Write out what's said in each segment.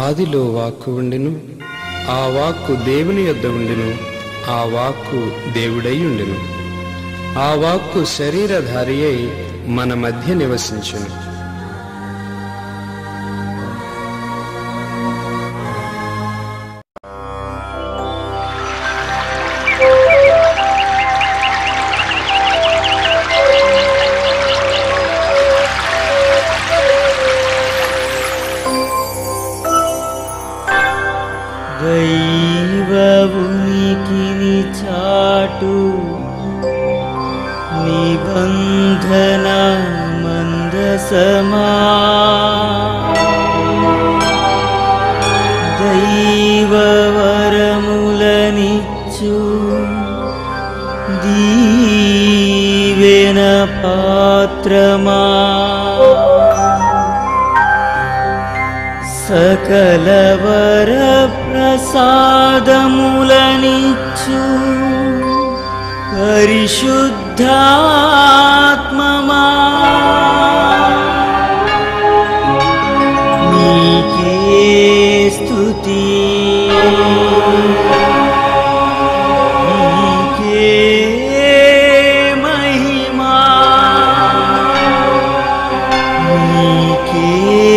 ఆదిలో వాక్కు ఉండెను, ఆ వాక్కు దేవుని యొద్ద ఉండెను, ఆ వాక్కు దేవుడై ఉండెను. ఆ వాక్కు శరీరధారి అయి మన మధ్య నివసించెను. దైవ ఉనికిని చాటు నిబంధన మందసమా, దైవ వరములనిచ్చు దీవెన పాత్రమా, సకల వర ప్రసాదములనిచ్చు పరిశుద్ధాత్మమా, నీకే స్తుతి, నీకే మహిమా, నీకే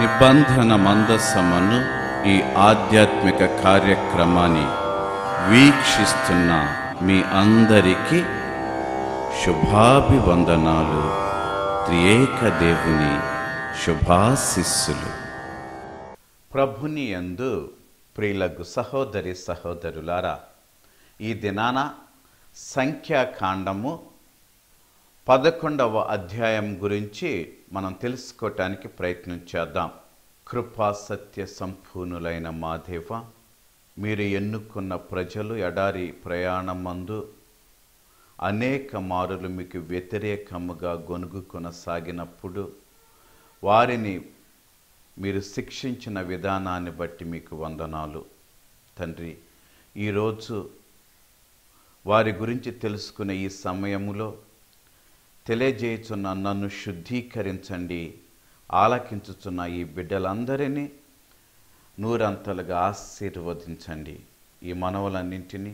నిబంధన మందసమును ఈ ఆధ్యాత్మిక కార్యక్రమాన్ని వీక్షిస్తున్న మీ అందరికీ శుభాభివందనాలు. త్రియేక దేవుని శుభాశిస్సులు. ప్రభుని యందు ప్రియులకు సహోదరి సహోదరులారా, ఈ దినాన సంఖ్యాకాండము 11వ అధ్యాయం గురించి మనం తెలుసుకోవటానికి ప్రయత్నం చేద్దాం. కృపా సత్య సంపూర్ణులైన మా దేవ, మీరు ఎన్నుకున్న ప్రజలు ఎడారి ప్రయాణమందు అనేక మారులు మీకు వ్యతిరేకముగా గొనుగు కొనసాగినప్పుడు వారిని మీరు శిక్షించిన విధానాన్ని బట్టి మీకు వందనాలు తండ్రి. ఈరోజు వారి గురించి తెలుసుకునే ఈ సమయములో తెలియజేయుచున్న నన్ను శుద్ధీకరించండి. ఆలకించుచున్న ఈ బిడ్డలందరినీ నూరంతలుగా ఆశీర్వదించండి. ఈ మనవులన్నింటినీ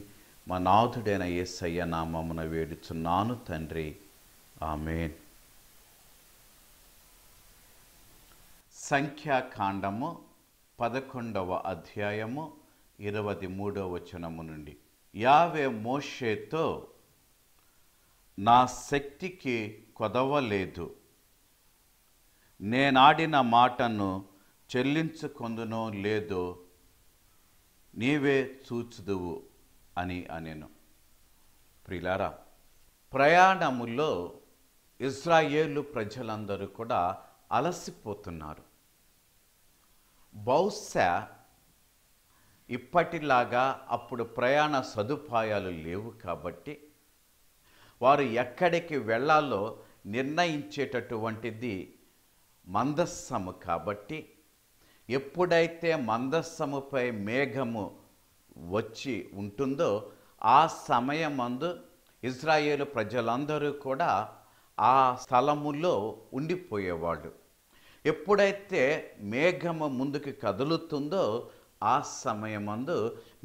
మా నాథుడైన యేసయ్య నామమున వేడుచున్నాను తండ్రి, ఆమేన్. సంఖ్యాకాండము 11వ అధ్యాయము 23వ వచనము నుండి. యావే మోషేతో, నా శక్తికి కొదవలేదు, నేనాడిన మాటను చెల్లించుకొందునో లేదో నీవే చూచుదువు అని అనెను. ప్రియులారా, ప్రయాణములో ఇశ్రాయేలు ప్రజలందరూ కూడా అలసిపోతున్నారు. బహుశా ఇప్పటిలాగా అప్పుడు ప్రయాణ సదుపాయాలు లేవు కాబట్టి వారు ఎక్కడికి వెళ్ళాలో నిర్ణయించేటటువంటిది మందస్సము కాబట్టి, ఎప్పుడైతే మందస్సముపై మేఘము వచ్చి ఉంటుందో ఆ సమయమందు ఇశ్రాయేలు ప్రజలందరూ కూడా ఆ స్థలములో ఉండిపోయేవాళ్ళు. ఎప్పుడైతే మేఘము ముందుకు కదులుతుందో ఆ సమయమందు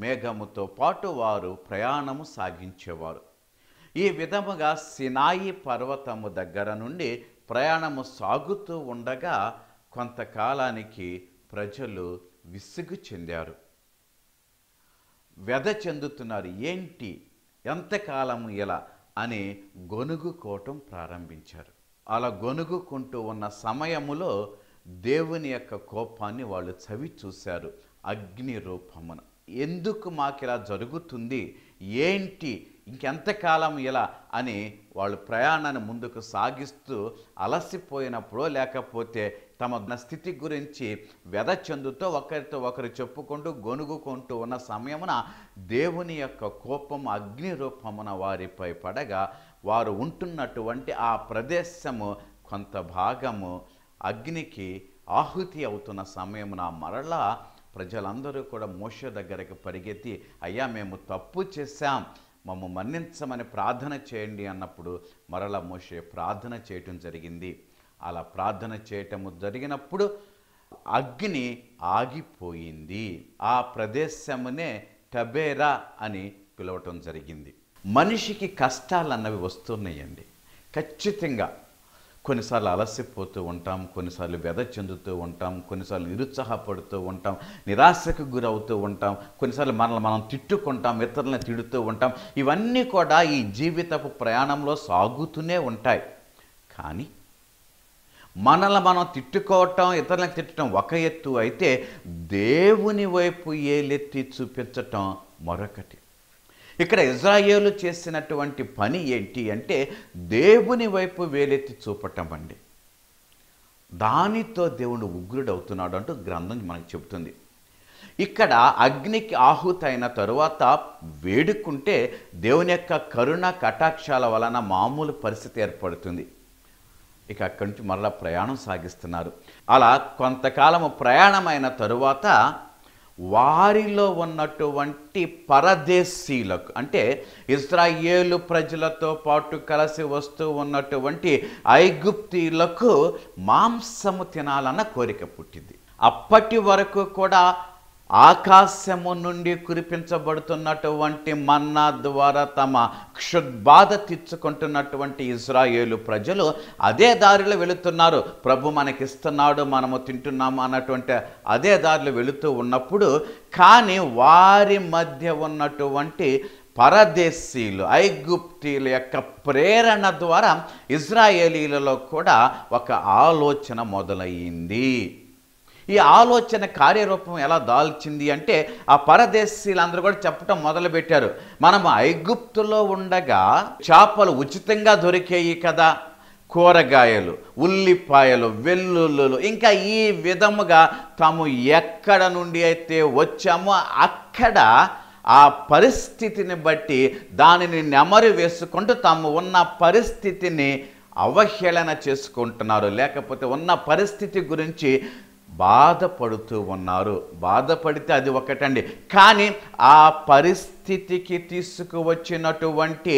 మేఘముతో పాటు వారు ప్రయాణము సాగించేవారు. ఈ విధముగా సినాయి పర్వతము దగ్గర నుండి ప్రయాణము సాగుతూ ఉండగా కొంతకాలానికి ప్రజలు విసుగు చెందారు, వ్యధ చెందుతున్నారు. ఏంటి, ఎంతకాలము ఇలా అని గొనుగుకోవటం ప్రారంభించారు. అలా గొనుగుకుంటూ ఉన్న సమయములో దేవుని యొక్క కోపాన్ని వాళ్ళు చవి చూశారు అగ్ని రూపమున. ఎందుకు మాకిలా జరుగుతుంది, ఏంటి ఇంకెంతకాలం ఇలా అని వాళ్ళు ప్రయాణాన్ని ముందుకు సాగిస్తూ అలసిపోయినప్పుడో లేకపోతే తమ స్థితి గురించి వ్యధ చెందుతూ ఒకరితో ఒకరు చెప్పుకుంటూ గొనుగుకుంటూ ఉన్న సమయమున దేవుని యొక్క కోపం అగ్ని రూపమున వారిపై పడగా వారు ఉంటున్నటువంటి ఆ ప్రదేశము కొంత భాగము అగ్నికి ఆహుతి అవుతున్న సమయమున మరలా ప్రజలందరూ కూడా మోషే దగ్గరికి పరిగెత్తి, అయ్యా మేము తప్పు చేశాం, మమ్మ మన్నించమని ప్రార్థన చేయండి అన్నప్పుడు మరలా మోషే ప్రార్థన చేయటం జరిగింది. అలా ప్రార్థన చేయటము జరిగినప్పుడు అగ్ని ఆగిపోయింది. ఆ ప్రదేశమునే టబేరా అని పిలవటం జరిగింది. మనిషికి కష్టాలు అన్నవి వస్తున్నాయండి. ఖచ్చితంగా కొన్నిసార్లు అలసిపోతూ ఉంటాం, కొన్నిసార్లు వ్యధ చెందుతూ ఉంటాం, కొన్నిసార్లు నిరుత్సాహపడుతూ ఉంటాం, నిరాశకు గురవుతూ ఉంటాం, కొన్నిసార్లు మనల్ని మనం తిట్టుకుంటాం, ఇతరులను తిడుతూ ఉంటాం. ఇవన్నీ కూడా ఈ జీవితపు ప్రయాణంలో సాగుతూనే ఉంటాయి. కానీ మనల్ని మనం తిట్టుకోవటం, ఇతరులను తిట్టడం ఒక ఎత్తు అయితే దేవుని వైపు ఏలెత్తి చూపించటం మరొకటి. ఇక్కడ ఇజ్రాయేలు చేసినటువంటి పని ఏంటి అంటే దేవుని వైపు వేలెత్తి చూపటం అండి. దానితో దేవుడు ఉగ్రుడవుతున్నాడు అంటూ గ్రంథం మనకు చెబుతుంది. ఇక్కడ అగ్నికి ఆహుతైన తరువాత వేడుకుంటే దేవుని యొక్క కరుణ కటాక్షాల వలన మామూలు పరిస్థితి ఏర్పడుతుంది. ఇక అక్కడి నుంచి మరలా ప్రయాణం సాగిస్తున్నారు. అలా కొంతకాలము ప్రయాణమైన తరువాత వారిలో ఉన్నటువంటి పరదేశీలకు, అంటే ఇశ్రాయేలు ప్రజలతో పాటు కలిసి వస్తూ ఉన్నటువంటి ఐగుప్తీయులకు మాంసము తినాలన్న కోరిక పుట్టింది. అప్పటి వరకు కూడా ఆకాశము నుండి కురిపించబడుతున్నటువంటి మన్నా ద్వారా తమ క్షుద్బాధ తీర్చుకుంటున్నటువంటి ఇశ్రాయేలు ప్రజలు అదే దారిలో వెళుతున్నారు. ప్రభు మనకిస్తున్నాడు, మనము తింటున్నాము అన్నటువంటి అదే దారిలో వెళుతూ ఉన్నప్పుడు కానీ వారి మధ్య ఉన్నటువంటి పరదేశీయులు ఐగుప్తీయుల యొక్క ప్రేరణ ద్వారా ఇశ్రాయేలీలలో కూడా ఒక ఆలోచన మొదలయ్యింది. ఈ ఆలోచన కార్యరూపం ఎలా దాల్చింది అంటే ఆ పరదేశీయులందరూ కూడా చెప్పటం మొదలుపెట్టారు, మనం ఐగుప్తులో ఉండగా చేపలు ఉచితంగా దొరికేయి కదా, కూరగాయలు, ఉల్లిపాయలు, వెల్లుల్లులు, ఇంకా ఈ విధముగా తాము ఎక్కడ నుండి అయితే వచ్చామో అక్కడ ఆ పరిస్థితిని బట్టి దానిని నెమరు వేసుకుంటూ తాము ఉన్న పరిస్థితిని అవహేళన చేసుకుంటున్నారు, లేకపోతే ఉన్న పరిస్థితి గురించి బాధపడుతూ ఉన్నారు. బాధపడితే అది ఒకటండి, కానీ ఆ పరిస్థితికి తీసుకువచ్చినటువంటి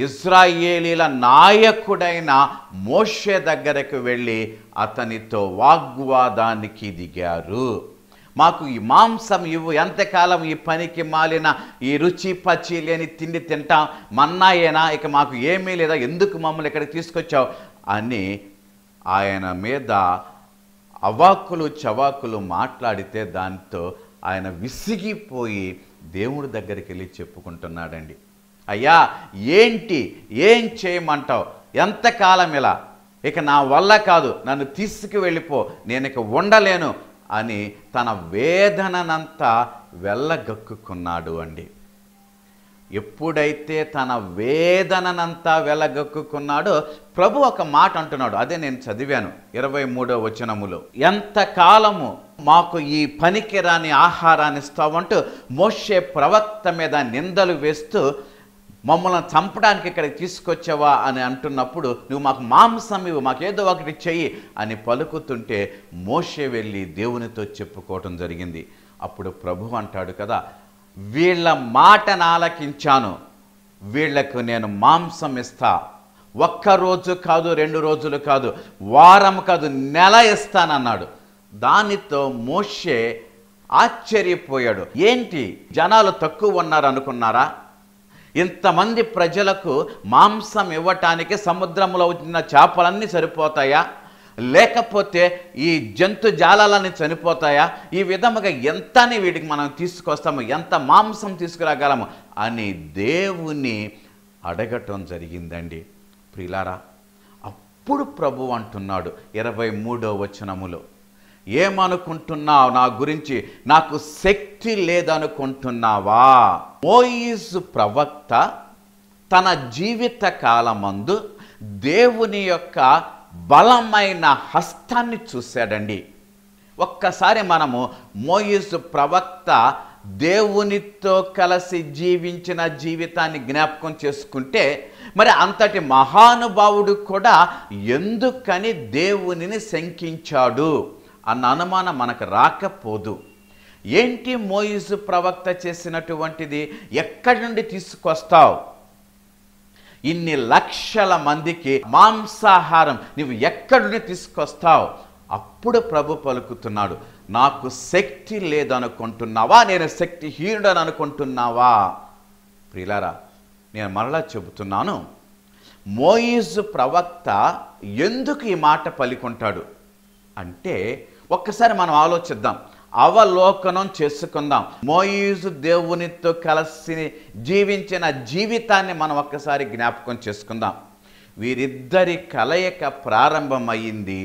ఇశ్రాయేలీల నాయకుడైన మోషే దగ్గరకు వెళ్ళి అతనితో వాగ్వాదానికి దిగారు. మాకు ఈ మాంసం ఇవ్వు, ఎంతకాలం ఈ పనికి మాలిన ఈ రుచి పచి లేని తిండి తింటాం, మన్నాయేనా, ఇక మాకు ఏమీ లేదా, ఎందుకు మమ్మల్ని ఇక్కడికి తీసుకొచ్చావు అని ఆయన మీద అవాకులు చవాకులు మాట్లాడితే దాంతో ఆయన విసిగిపోయి దేవుడి దగ్గరికి వెళ్ళి చెప్పుకుంటున్నాడండి, అయ్యా ఏంటి, ఏం చేయమంటావు, ఎంతకాలం ఇలా, ఇక నా వల్ల కాదు, నన్ను తీసుకువెళ్ళిపో, నేను ఇక ఉండలేను అని తన వేదననంతా వెళ్ళగక్కుకున్నాడు అండి. ఎప్పుడైతే తన వేదననంతా వెళ్ళగక్కుకున్నాడో ప్రభు ఒక మాట అంటున్నాడు, అదే నేను చదివాను 23వ వచనములో, ఎంతకాలము మాకు ఈ పనికిరాని ఆహారాన్ని ఇస్తావంటూ మోషే ప్రవక్త మీద నిందలు వేస్తూ మమ్మల్ని చంపడానికి ఇక్కడికి తీసుకొచ్చావా అని అంటున్నప్పుడు నువ్వు మాకు మాంసం ఇవ్వు, మాకేదో ఒకటి చెయ్యి అని పలుకుతుంటే మోషే వెళ్ళి దేవునితో చెప్పుకోవటం జరిగింది. అప్పుడు ప్రభు అంటాడు కదా, వీళ్ళ మాటను ఆలకించాను, వీళ్లకు నేను మాంసం ఇస్తా, ఒక్కరోజు కాదు, 2 రోజులు కాదు, వారం కాదు, నెల ఇస్తానన్నాడు. దానితో మోషే ఆశ్చర్యపోయాడు. ఏంటి జనాలు తక్కువ ఉన్నారు అనుకున్నారా? ఇంతమంది ప్రజలకు మాంసం ఇవ్వటానికి సముద్రంలో ఉన్న చేపలన్నీ సరిపోతాయా, లేకపోతే ఈ జంతు జాలాలన్నీ చనిపోతాయా? ఈ విధముగా ఎంతని వీటికి మనం తీసుకొస్తాము, ఎంత మాంసం తీసుకురాగలము అని దేవుని అడగటం జరిగిందండి. ప్రియులారా, అప్పుడు ప్రభు అంటున్నాడు 23వ వచనములో, ఏమనుకుంటున్నావు నా గురించి, నాకు శక్తి లేదనుకుంటున్నావా? మోయిసు ప్రవక్త తన జీవిత కాలమందు దేవుని యొక్క బలమైన హస్తాన్ని చూశాడండి. ఒక్కసారి మనము మోయిసు ప్రవక్త దేవునితో కలిసి జీవించిన జీవితాన్ని జ్ఞాపకం చేసుకుంటే, మరి అంతటి మహానుభావుడు కూడా ఎందుకని దేవునిని శంకించాడు అన్న అనుమానం మనకు రాకపోదు. ఏంటి మోయిసు ప్రవక్త చేసినటువంటిది? ఎక్కడి నుండి తీసుకొస్తావు ఇన్ని లక్షల మందికి మాంసాహారం? నువ్వు ఎక్కడి నుండి తీసుకొస్తావు? అప్పుడు ప్రభు పలుకుతున్నాడు, నాకు శక్తి లేదనుకుంటున్నావా? నేను శక్తిహీనుడని అనుకుంటున్నావా? ప్రియులారా, నేను మరలా చెబుతున్నాను, మోయిసు ప్రవక్త ఎందుకు ఈ మాట పలికొంటాడు అంటే, ఒక్కసారి మనం ఆలోచిద్దాం, అవలోకనం చేసుకుందాం. మోయిసు దేవునితో కలిసి జీవించిన జీవితాన్ని మనం ఒక్కసారి జ్ఞాపకం చేసుకుందాం. వీరిద్దరి కలయిక ప్రారంభమైంది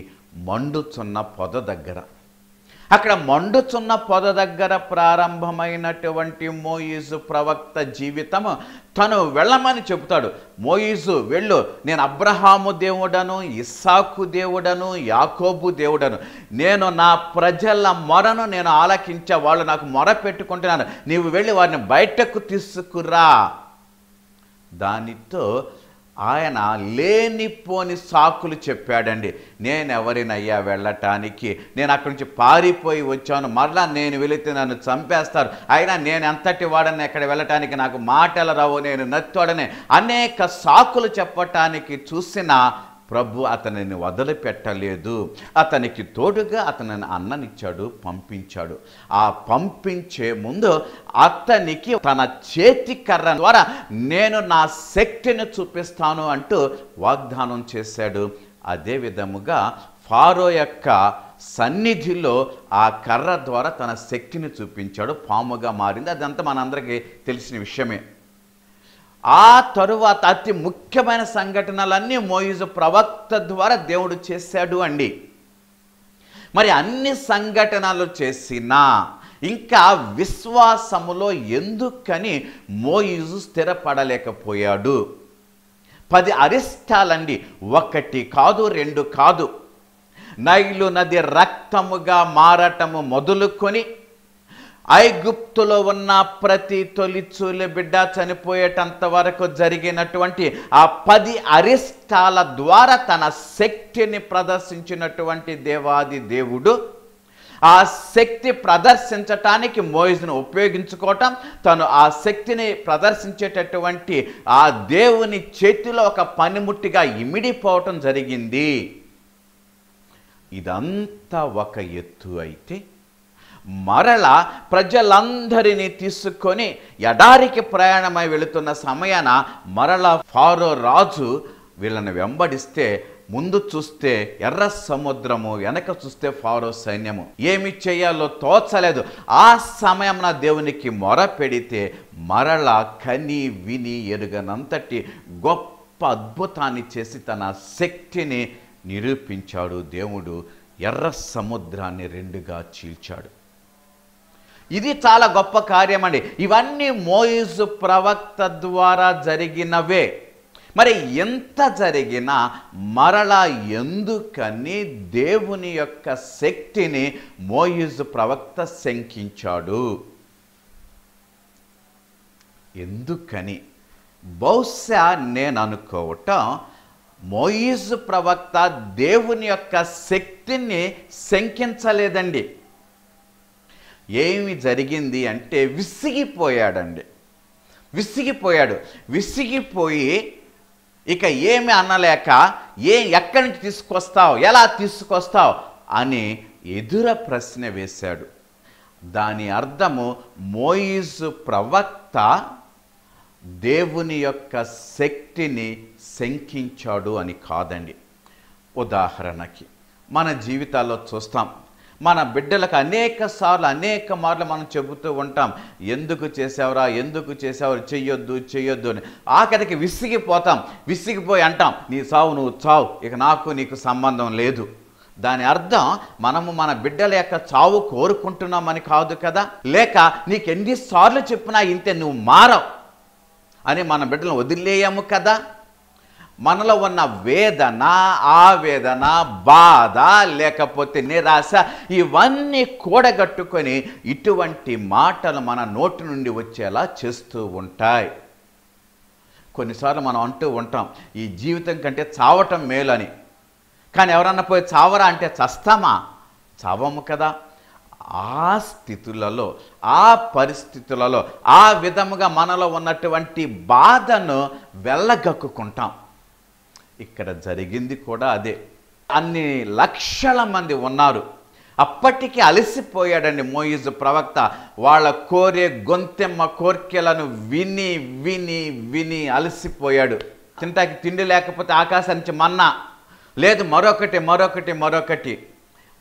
మండుచున్న పొద దగ్గర. అక్కడ మండుచున్న పొద దగ్గర ప్రారంభమైనటువంటి మోయిసు ప్రవక్త జీవితము తను వెళ్ళమని చెబుతాడు. మోయిసు వెళ్ళు, నేను అబ్రహాము దేవుడను, ఇస్సాకు దేవుడను, యాకోబు దేవుడను. నేను నా ప్రజల మొరను నేను ఆలకించా, వాళ్ళు నాకు మొర పెట్టుకుంటున్నాను, నీవు వెళ్ళి వారిని బయటకు తీసుకురా. దానితో ఆయన లేనిపోని సాకులు చెప్పాడండి. నేనెవరినయ్యా వెళ్ళటానికి? నేను అక్కడి నుంచి పారిపోయి వచ్చాను, మరలా నేను వెళితే నన్ను చంపేస్తారు, అయినా నేను ఎంతటి వాడని అక్కడ వెళ్ళటానికి, నాకు మాటలు రావు, నేను నత్తోడనే అనేక సాకులు చెప్పటానికి చూసిన ప్రభు అతనిని వదిలిపెట్టలేదు. అతనికి తోడుగా అతనిని అన్ననిచ్చాడు, పంపించాడు. ఆ పంపించే ముందు అతనికి తన చేతి కర్ర ద్వారా నేను నా శక్తిని చూపిస్తాను అంటూ వాగ్దానం చేశాడు. అదే విధముగా ఫారో యొక్క సన్నిధిలో ఆ కర్ర ద్వారా తన శక్తిని చూపించాడు, పాముగా మారింది. అదంతా మనందరికీ తెలిసిన విషయమే. ఆ తరువాత అతి ముఖ్యమైన సంఘటనలన్నీ మోయిసు ప్రవక్త ద్వారా దేవుడు చేశాడు అండి. మరి అన్ని సంఘటనలు చేసినా ఇంకా విశ్వాసములో ఎందుకని మోయిసు స్థిరపడలేకపోయాడు? 10 అరిష్టాలండి, 1 కాదు 2 కాదు. నైలు నది రక్తముగా మారటము మొదలుకొని ఐగుప్తులో ఉన్న ప్రతి తొలిచూలి బిడ్డ చనిపోయేటంత వరకు జరిగినటువంటి ఆ 10 అరిష్టాల ద్వారా తన శక్తిని ప్రదర్శించినటువంటి దేవాది దేవుడు ఆ శక్తి ప్రదర్శించటానికి మోయిసును ఉపయోగించుకోవటం, తను ఆ శక్తిని ప్రదర్శించేటటువంటి ఆ దేవుని చేతిలో ఒక పనిముట్టిగా ఇమిడిపోవటం జరిగింది. ఇదంతా ఒక ఎత్తు అయితే, మరలా ప్రజలందరినీ తీసుకొని ఎడారికి ప్రయాణమై వెళుతున్న సమయాన మరలా ఫారో రాజు వీళ్ళని వెంబడిస్తే, ముందు చూస్తే ఎర్ర సముద్రము, వెనక చూస్తే ఫారో సైన్యము. ఏమి చేయాలో తోచలేదు. ఆ సమయంలో దేవునికి మొర పెడితే మరలా కని విని ఎరుగనంతటి గొప్ప అద్భుతాన్ని చేసి తన శక్తిని నిరూపించాడు. దేవుడు ఎర్ర సముద్రాన్ని 2గా చీల్చాడు. ఇది చాలా గొప్ప కార్యం అండి. ఇవన్నీ మోయిసు ప్రవక్త ద్వారా జరిగినవే. మరి ఎంత జరిగినా మరలా ఎందుకని దేవుని యొక్క శక్తిని మోయిసు ప్రవక్త శంకించాడు? ఎందుకని? బహుశా నేను అనుకోవటం, మోయిసు ప్రవక్త దేవుని యొక్క శక్తిని శంకించలేదండి. ఏమి జరిగింది అంటే విసిగిపోయాడండి. విసిగిపోయి ఇక ఏమి అనలేక, ఎక్కడి నుంచి తీసుకొస్తావు, ఎలా తీసుకొస్తావు అని ఎదుర ప్రశ్న వేశాడు. దాని అర్థము మోయిసు ప్రవక్త దేవుని యొక్క శక్తిని శంకించాడు అని కాదండి. ఉదాహరణకి మన జీవితాల్లో చూస్తాం, మన బిడ్డలకు అనేక మార్లు మనం చెబుతూ ఉంటాం, ఎందుకు చేసావురా, ఎందుకు చేసావు, చెయ్యొద్దు అని. ఆఖరికి విసిగిపోయి అంటాం, నీ సావు నువ్వు చావు, ఇక నాకు నీకు సంబంధం లేదు. దాని అర్థం మనము మన బిడ్డల యొక్క చావు కోరుకుంటున్నామని కాదు కదా. లేక నీకు ఎన్నిసార్లు చెప్పినా ఇంతే, నువ్వు మారవు అని మన బిడ్డలను వదిలేయము కదా. మనలో ఉన్న వేదన, ఆవేదన, బాధ, లేకపోతే నిరాశ, ఇవన్నీ కూడగట్టుకొని ఇటువంటి మాటలు మన నోటి నుండి వచ్చేలా చేస్తూ ఉంటాయి. కొన్నిసార్లు మనం అంటూ ఉంటాం, ఈ జీవితం కంటే చావటం మేలని. కానీ ఎవరన్నా పోయి చావరా అంటే చస్తామా? చావము కదా. ఆ స్థితులలో, ఆ పరిస్థితులలో, ఆ విధముగా మనలో ఉన్నటువంటి బాధను వెళ్ళగక్కుకుంటాం. ఇక్కడ జరిగింది కూడా అదే. అన్ని లక్షల మంది ఉన్నారు. అప్పటికి అలసిపోయాడండి మోయిజు ప్రవక్త. వాళ్ళ కోరే గొంతెమ్మ కోర్కెలను విని విని విని అలసిపోయాడు. తింటాకి తిండి లేకపోతే ఆకాశం నుంచి మన్నా లేదు, మరొకటి మరొకటి మరొకటి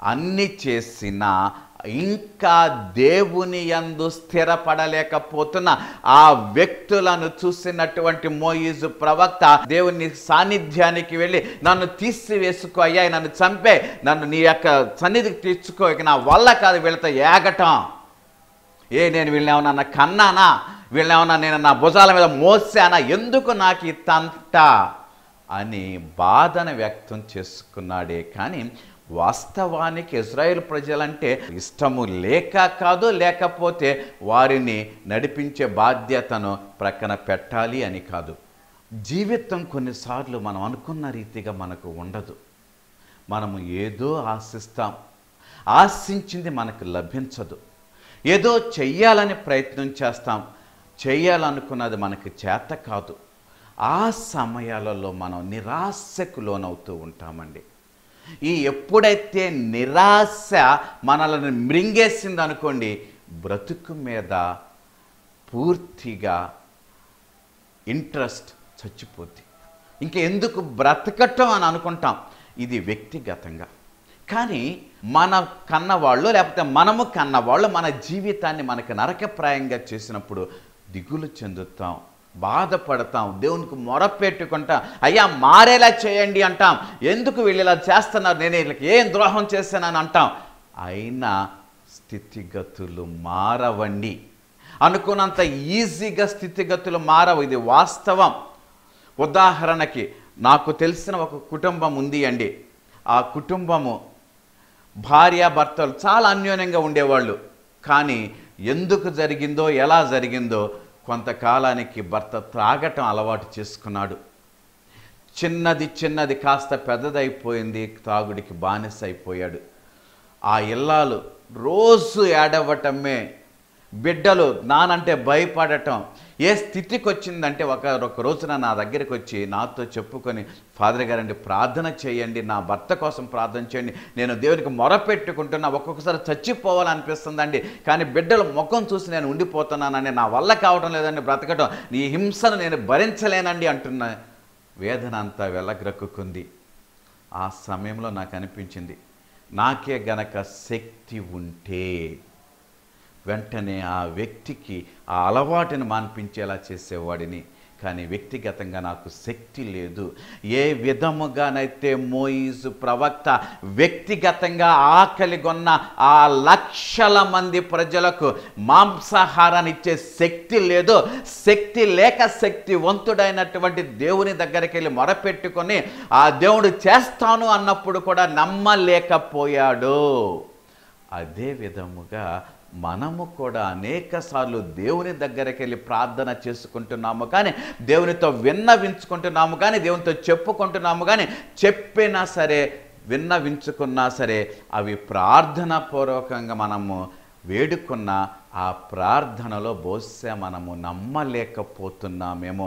అన్ని చేసినా ఇంకా దేవుని యందు స్థిరపడలేకపోతున్న ఆ వ్యక్తులను చూసినటువంటి మోయిజు ప్రవక్త దేవుని సాన్నిధ్యానికి వెళ్ళి, నన్ను తీసివేసుకో అయ్యా, నన్ను చంపే, నన్ను నీ యొక్క సన్నిధికి తెచ్చుకో, ఇక నా వల్ల కాదు వీళ్ళతో ఏగటం. నేను వీళ్ళేమన్నా కన్నానా? వీళ్ళేమన్నా నేను నా భుజాల మీద మోసానా? ఎందుకు నాకు ఈ తంట అని బాధను వ్యక్తం చేసుకున్నాడే. కానీ వాస్తవానికి ఇజ్రాయేల్ ప్రజలంటే ఇష్టము లేక కాదు, లేకపోతే వారిని నడిపించే బాధ్యతను ప్రక్కన పెట్టాలి అని కాదు. జీవితం కొన్నిసార్లు మనం అనుకున్న రీతిగా మనకు ఉండదు. మనము ఏదో ఆశిస్తాం, ఆశించింది మనకు లభించదు. ఏదో చెయ్యాలని ప్రయత్నం చేస్తాం, చేయాలనుకున్నది మనకు చేత కాదు. ఆ సమయాలలో మనం నిరాశకు లోనవుతూ ఉంటామండి. ఎప్పుడైతే నిరాశ మనల్ని మృంగేసింది అనుకోండి, బ్రతుకు మీద పూర్తిగా ఇంట్రెస్ట్ చచ్చిపోద్ది. ఇంకెందుకు బ్రతకటం అని అనుకుంటాం. ఇది వ్యక్తిగతంగా. కానీ మన కన్నవాళ్ళు, లేకపోతే మనము కన్నవాళ్ళు మన జీవితాన్ని మనకు నరకప్రాయంగా చేసినప్పుడు దిగులు చెందుతాం, బాధపడతాం, దేవునికి మొరపెట్టుకుంటాం, అయ్యా మారేలా చేయండి అంటాం. ఎందుకు వీళ్ళు ఇలా చేస్తున్నారు, నేను వీళ్ళకి ఏం ద్రోహం చేశానని అంటాం. అయినా స్థితిగతులు మారవండి. అనుకున్నంత ఈజీగా స్థితిగతులు మారవు. ఇది వాస్తవం. ఉదాహరణకి నాకు తెలిసిన ఒక కుటుంబం ఉంది అండి. ఆ కుటుంబము భార్యాభర్తలు చాలా అన్యోన్యంగా ఉండేవాళ్ళు. కానీ ఎందుకు జరిగిందో, ఎలా జరిగిందో, కొంతకాలానికి భర్త త్రాగటం అలవాటు చేసుకున్నాడు. చిన్నది చిన్నది కాస్త పెద్దదైపోయింది, తాగుడికి బానిస అయిపోయాడు. ఆ ఇల్లాలు రోజు ఏడవటమే, బిడ్డలు నానంటే భయపడటం. ఏ స్థితికి వచ్చిందంటే ఒక రోజున నా దగ్గరికి వచ్చి నాతో చెప్పుకొని, ఫాదర్ గారండి ప్రార్థన చేయండి, నా భర్త కోసం ప్రార్థన చేయండి, నేను దేవునికి మొరపెట్టుకుంటున్నా, ఒక్కొక్కసారి చచ్చిపోవాలనిపిస్తుందండి, కానీ బిడ్డల ముఖం చూసి నేను ఉండిపోతున్నానండి, నా వల్ల కావటం లేదండి బ్రతకటం, నీ హింసను నేను భరించలేనండి అంటున్న వేదన అంతా వెళ్ళగ్రక్కుకుంది. ఆ సమయంలో నాకు అనిపించింది, నాకే గనక శక్తి ఉంటే వెంటనే ఆ వ్యక్తికి ఆ అలవాటుని మాన్పించేలా చేసేవాడిని. కానీ వ్యక్తిగతంగా నాకు శక్తి లేదు. ఏ విధముగానైతే మోయిజు ప్రవక్త వ్యక్తిగతంగా ఆకలిగొన్న ఆ లక్షల మంది ప్రజలకు మాంసాహారాన్ని ఇచ్చే శక్తి లేదో, శక్తి లేక శక్తివంతుడైనటువంటి దేవుని దగ్గరికి వెళ్ళి మొరపెట్టుకొని ఆ దేవుడు చేస్తాను అన్నప్పుడు కూడా నమ్మలేకపోయాడు. అదే విధముగా మనము కూడా అనేకసార్లు దేవుని దగ్గరికి వెళ్ళి ప్రార్థన చేసుకుంటున్నాము, కానీ దేవునితో విన్నవించుకుంటున్నాము, కానీ దేవునితో చెప్పుకుంటున్నాము, కానీ చెప్పినా సరే విన్నవించుకున్నా సరే అవి ప్రార్థన పూర్వకంగా మనము వేడుకున్న ఆ ప్రార్థనలో బహుశా మనము నమ్మలేకపోతున్నామేమో.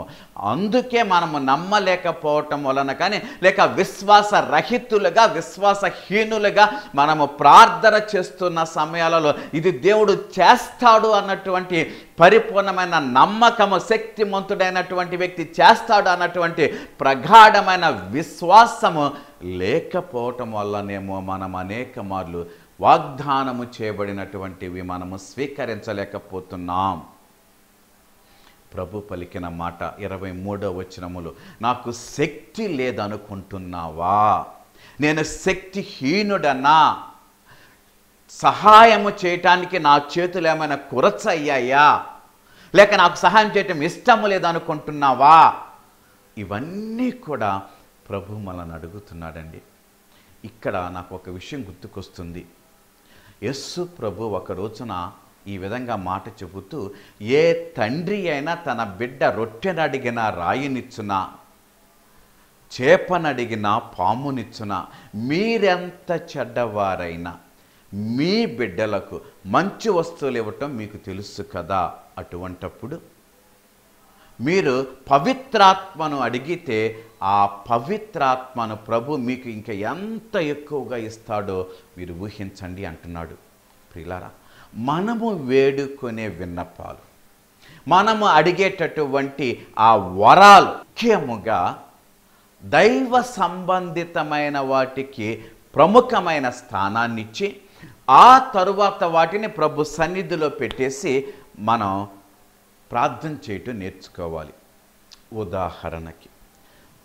అందుకే మనము నమ్మలేకపోవటం వలన కానీ, లేక విశ్వాసరహితులుగా, విశ్వాసహీనులుగా మనము ప్రార్థన చేస్తున్న సమయాలలో ఇది దేవుడు చేస్తాడు అన్నటువంటి పరిపూర్ణమైన నమ్మకము, శక్తిమంతుడైనటువంటి వ్యక్తి చేస్తాడు అన్నటువంటి ప్రగాఢమైన విశ్వాసము లేకపోవటం వల్లనేమో మనం అనేక మార్లు వాగ్దానము చేయబడినటువంటివి మనము స్వీకరించలేకపోతున్నాం. ప్రభు పలికిన మాట 23వ వచనములో, నాకు శక్తి లేదనుకుంటున్నావా? నేను శక్తిహీనుడన్నా? సహాయము చేయటానికి నా చేతులు ఏమైనా కురచయ్యాయా? లేక నాకు సహాయం చేయటం ఇష్టము లేదనుకుంటున్నావా? ఇవన్నీ కూడా ప్రభు మనల్ని అడుగుతున్నాడండి. ఇక్కడ నాకు ఒక విషయం గుర్తుకొస్తుంది. యేసు ప్రభు ఒక రోజున ఈ విధంగా మాట చెబుతూ, ఏ తండ్రి అయినా తన బిడ్డ రొట్టెనడిగిన రాయినిచ్చునా, చేపనడిగిన పామునిచ్చునా, మీరెంత చెడ్డవారైనా మీ బిడ్డలకు మంచి వస్తువులు ఇవ్వటం మీకు తెలుసు కదా. అటువంటప్పుడు మీరు పవిత్రాత్మను అడిగితే ఆ పవిత్రాత్మను ప్రభు మీకు ఇంకా ఎంత ఎక్కువగా ఇస్తాడో మీరు ఊహించండి అంటున్నాడు. ప్రియులారా, మనము వేడుకునే విన్నపాలు, మనము అడిగేటటువంటి ఆ వరాలు ముఖ్యముగా దైవ సంబంధితమైన వాటికి ప్రముఖమైన స్థానాన్నిచ్చి ఆ తరువాత వాటిని ప్రభు సన్నిధిలో పెట్టేసి మనం ప్రార్థన చేయటం నేర్చుకోవాలి. ఉదాహరణకి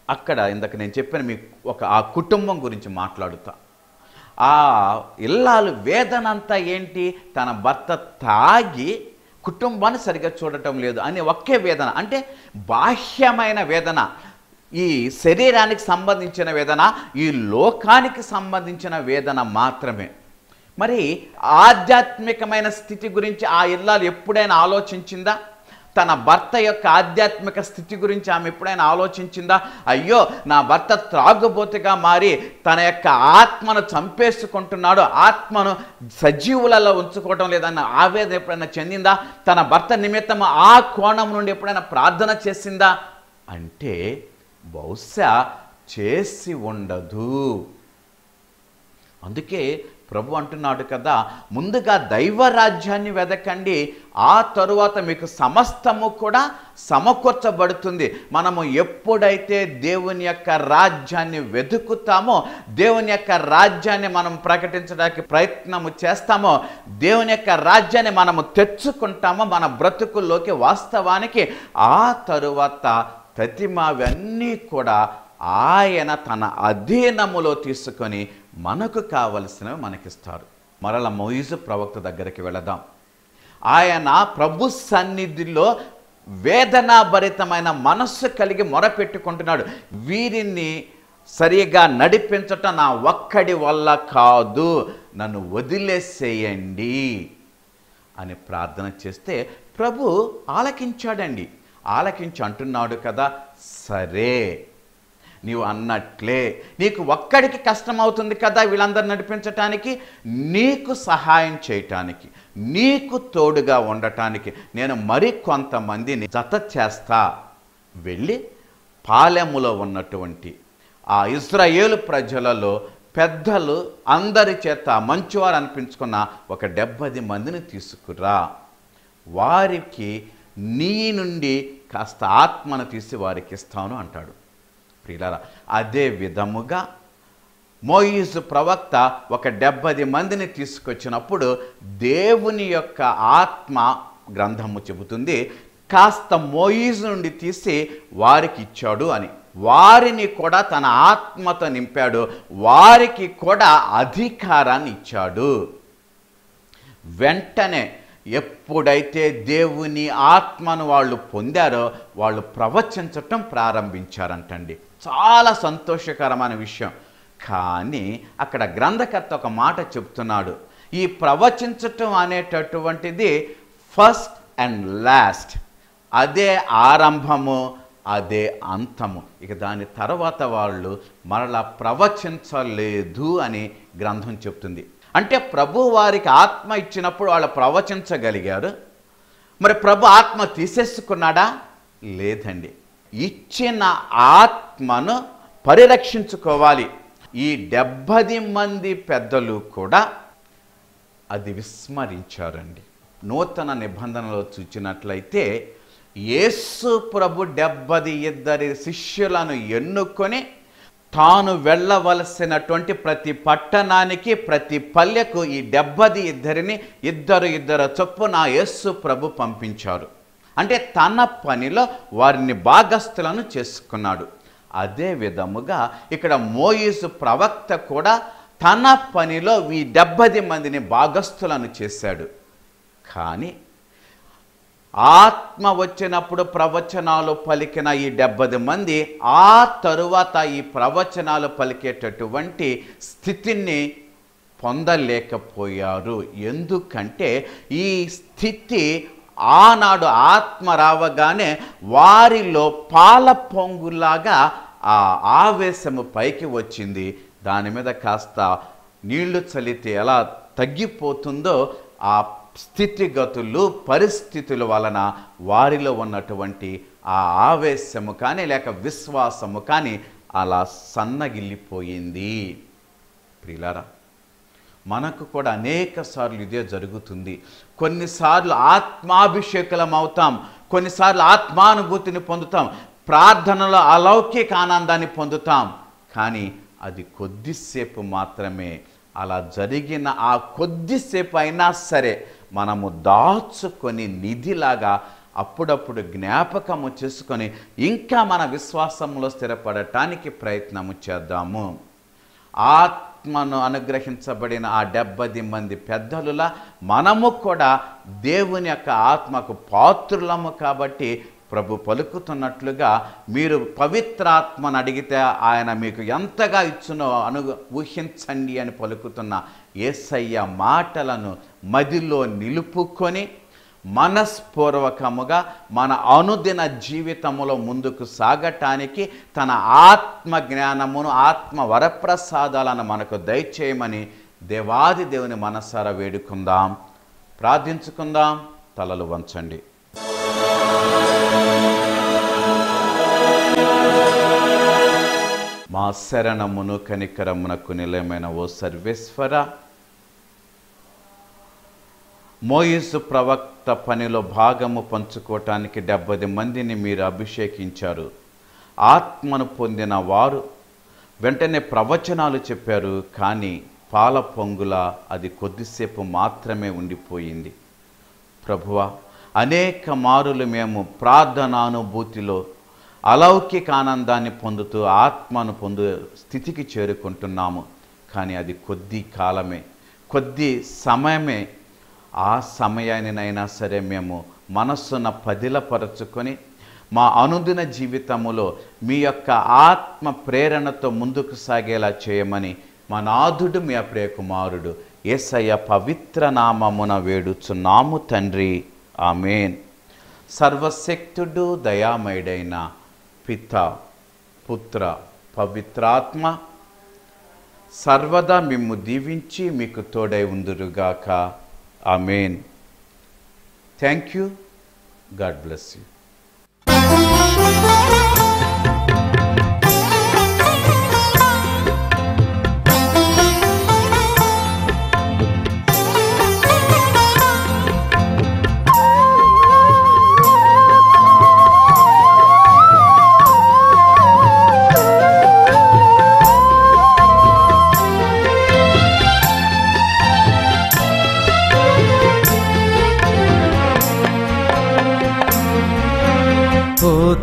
అక్కడ ఇందాక నేను చెప్పాను మీకు ఆ కుటుంబం గురించి మాట్లాడుతా. ఆ ఇల్లాలు వేదన అంతా ఏంటి? తన భర్త తాగి కుటుంబాన్ని సరిగ్గా చూడటం లేదు అని ఒకే వేదన. అంటే బాహ్యమైన వేదన, ఈ శరీరానికి సంబంధించిన వేదన, ఈ లోకానికి సంబంధించిన వేదన మాత్రమే. మరి ఆధ్యాత్మికమైన స్థితి గురించి ఆ ఇల్లాలు ఎప్పుడైనా ఆలోచించిందా? తన భర్త యొక్క ఆధ్యాత్మిక స్థితి గురించి ఆమె ఎప్పుడైనా ఆలోచించిందా? అయ్యో, నా భర్త త్రాగుబోతుగా మారి తన యొక్క ఆత్మను చంపేసుకుంటున్నాడు, ఆత్మను సజీవులలో ఉంచుకోవటం లేదన్న ఆవేదన ఎప్పుడైనా చెందిందా? తన భర్త నిమిత్తం ఆ కోణం నుండి ఎప్పుడైనా ప్రార్థన చేసిందా అంటే బహుశా చేసి ఉండదు. అందుకే ప్రభు అంటున్నాడు కదా, ముందుగా దైవరాజ్యాన్ని వెదకండి, ఆ తరువాత మీకు సమస్తము కూడా సమకూర్చబడుతుంది. మనము ఎప్పుడైతే దేవుని యొక్క రాజ్యాన్ని వెతుకుతామో, దేవుని యొక్క రాజ్యాన్ని మనం ప్రకటించడానికి ప్రయత్నము చేస్తామో, దేవుని యొక్క రాజ్యాన్ని మనము తెచ్చుకుంటామో మన బ్రతుకుల్లోకి, వాస్తవానికి ఆ తరువాత ప్రతిమావన్నీ కూడా ఆయన తన అధీనములో తీసుకొని మనకు కావలసినవి మనకిస్తారు. మరల మోయిజు ప్రవక్త దగ్గరికి వెళదాం. ఆయన ప్రభు సన్నిధిలో వేదనాభరితమైన మనస్సు కలిగి మొరపెట్టుకుంటున్నాడు. వీరిని సరిగా నడిపించటం నా ఒక్కడి వల్ల కాదు, నన్ను వదిలేసేయండి అని ప్రార్థన చేస్తే ప్రభు ఆలకించాడండి. ఆలకించి అంటున్నాడు కదా, సరే నీవు అన్నట్లే, నీకు ఒక్కడికి కష్టం అవుతుంది కదా వీళ్ళందరూ నడిపించటానికి, నీకు సహాయం చేయటానికి, నీకు తోడుగా ఉండటానికి నేను మరి కొంతమందిని జత చేస్తా. వెళ్ళి పాలెములో ఉన్నటువంటి ఆ ఇశ్రాయేలు ప్రజలలో పెద్దలు అందరి చేత మంచివారు అనిపించుకున్న ఒక 70 మందిని తీసుకురా, వారికి నీ నుండి కాస్త ఆత్మను తీసి వారికి ఇస్తాను అంటాడు. ప్రియులారా, అదే విధముగా మోయిజు ప్రవక్త ఒక 70 మందిని తీసుకొచ్చినప్పుడు దేవుని యొక్క ఆత్మ గ్రంథము చెబుతుంది కాస్త మోయిజు నుండి తీసి వారికి ఇచ్చాడు అని. వారిని కూడా తన ఆత్మతో నింపాడు, వారికి కూడా అధికారాన్ని ఇచ్చాడు. వెంటనే ఎప్పుడైతే దేవుని ఆత్మను వాళ్ళు పొందారో వాళ్ళు ప్రవచించటం ప్రారంభించారంటండి. చాలా సంతోషకరమైన విషయం. కానీ అక్కడ గ్రంథకర్త ఒక మాట చెప్తున్నాడు, ఈ ప్రవచించటం అనేటటువంటిది ఫస్ట్ అండ్ లాస్ట్, అదే ఆరంభము, అదే అంతము. ఇక దాని తర్వాత వాళ్ళు మరలా ప్రవచించలేదు అని గ్రంథం చెప్తుంది. అంటే ప్రభు వారికి ఆత్మ ఇచ్చినప్పుడు వాళ్ళు ప్రవచించగలిగారు. మరి ప్రభు ఆత్మ తీసేసుకున్నాడా? లేదండి. ఇచ్చిన ఆత్మను పరిరక్షించుకోవాలి. ఈ 70 మంది పెద్దలు కూడా అది విస్మరించారండి. నూతన నిబంధనలో చూచినట్లయితే యేసు ప్రభు 72 శిష్యులను ఎన్నుకొని తాను వెళ్ళవలసినటువంటి ప్రతి పట్టణానికి, ప్రతి పల్లెకు ఈ 72 ఇద్దరు చొప్పున యేసు ప్రభు పంపించారు. అంటే తన పనిలో వారిని భాగస్థులను చేసుకున్నాడు. అదే విధముగా ఇక్కడ మోయిజు ప్రవక్త కూడా తన పనిలో ఈ 70 మందిని భాగస్థులను చేశాడు. కానీ ఆత్మ వచ్చినప్పుడు ప్రవచనాలు పలికిన ఈ 70 మంది ఆ తరువాత ఈ ప్రవచనాలు పలికేటటువంటి స్థితిని పొందలేకపోయారు. ఎందుకంటే ఈ స్థితి ఆనాడు ఆత్మ రావగానే వారిలో పాల పొంగులాగా ఆ ఆవేశము పైకి వచ్చింది. దాని మీద కాస్త నీళ్లు చల్లితే ఎలా తగ్గిపోతుందో ఆ స్థితిగతులు పరిస్థితుల వలన వారిలో ఉన్నటువంటి ఆ ఆవేశము కానీ లేక విశ్వాసము కానీ అలా సన్నగిల్లిపోయింది. ప్రియులారా, మనకు కూడా అనేక సార్లు ఇదే జరుగుతుంది. కొన్నిసార్లు ఆత్మాభిషేకులం అవుతాం, కొన్నిసార్లు ఆత్మానుభూతిని పొందుతాం, ప్రార్థనలో అలౌకిక ఆనందాన్ని పొందుతాం. కానీ అది కొద్దిసేపు మాత్రమే. అలా జరిగిన ఆ కొద్దిసేపు అయినా సరే మనము దాచుకొని నిధిలాగా అప్పుడప్పుడు జ్ఞాపకము చేసుకొని ఇంకా మన విశ్వాసంలో స్థిరపడటానికి ప్రయత్నము చేద్దాము. ఆత్మను అనుగ్రహించబడిన ఆ 70 మంది పెద్దలులా మనము కూడా దేవుని యొక్క ఆత్మకు పాత్రులము. కాబట్టి ప్రభు పలుకుతున్నట్లుగా మీరు పవిత్రాత్మను అడిగితే ఆయన మీకు ఎంతగా ఇచ్చునో ఊహించండి అని పలుకుతున్న యేసయ్య మాటలను మదిలో నిలుపుకొని మనస్పూర్వకముగా మన అనుదిన జీవితములో ముందుకు సాగటానికి తన ఆత్మ జ్ఞానమును ఆత్మ వరప్రసాదాలను మనకు దయచేయమని దేవాది దేవుని మనసారా వేడుకుందాం, ప్రార్థించుకుందాం. తలలు వంచండి. మా శరణమును కనికరమునకు నిలయమైన ఓ సర్వేశ్వర, మోయిసు ప్రవక్త పనిలో భాగము పంచుకోవటానికి 70 మందిని మీరు అభిషేకించారు. ఆత్మను పొందిన వారు వెంటనే ప్రవచనాలు చెప్పారు. కానీ పాల పొంగుల అది కొద్దిసేపు మాత్రమే ఉండిపోయింది. ప్రభువా, అనేక మారులు మేము ప్రార్థనానుభూతిలో అలౌకిక ఆనందాన్ని పొందుతూ ఆత్మను పొందు స్థితికి చేరుకుంటున్నాము. కానీ అది కొద్ది కాలమే, కొద్ది సమయమే. ఆ సమయానినైనా సరే మేము మనస్సున పదిలపరచుకొని మా అనుదిన జీవితములో మీ యొక్క ఆత్మ ప్రేరణతో ముందుకు సాగేలా చేయమని మా నాథుడు మీ ప్రియ కుమారుడు యేసయ్య పవిత్ర నామమున వేడుచున్నాము తండ్రి. ఆమేన్. సర్వశక్తుడు దయామయుడైన పిత, పుత్ర, పవిత్రాత్మ సర్వదా మిమ్ము దీవించి మీకు తోడై ఉందురుగాక. ఆమేన్. Thank you. God bless you.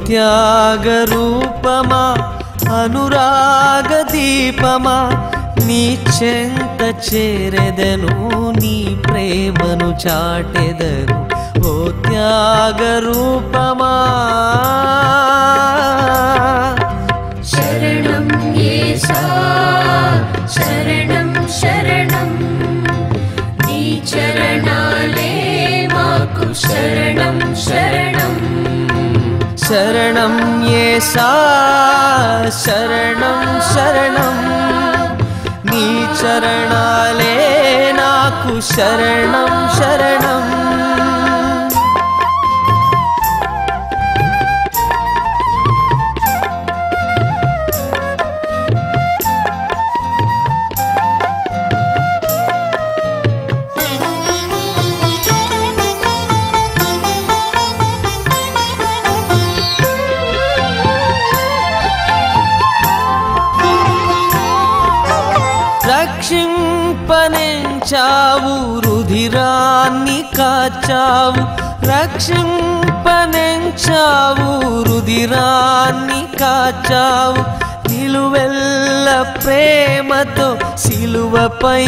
త్యాగ రూపమా, అనురాగ దీపమా, నీ చెంత చేరెదను, నీ ప్రేమను చాటెదను. ఓ త్యాగ రూపమా, శరణం యేసా, శరణం శరణం, నీ చరణాలే మాకు శరణం శరణం. శరణం యేసా, శరణం శరణం, నీ చరణాలే నాకు శరణం శరణం. రక్షింపనెంచావు, రుధిరాన్ని కాచావు. రక్షింపనెంచావు, రుధిరాన్ని కాచావు. నిలువెల్ల ప్రేమతో సిలువపై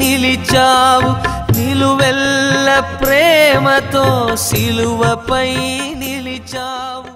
నిలిచావు. నిలువెల్ల ప్రేమతో సిలువపై నిలిచావు.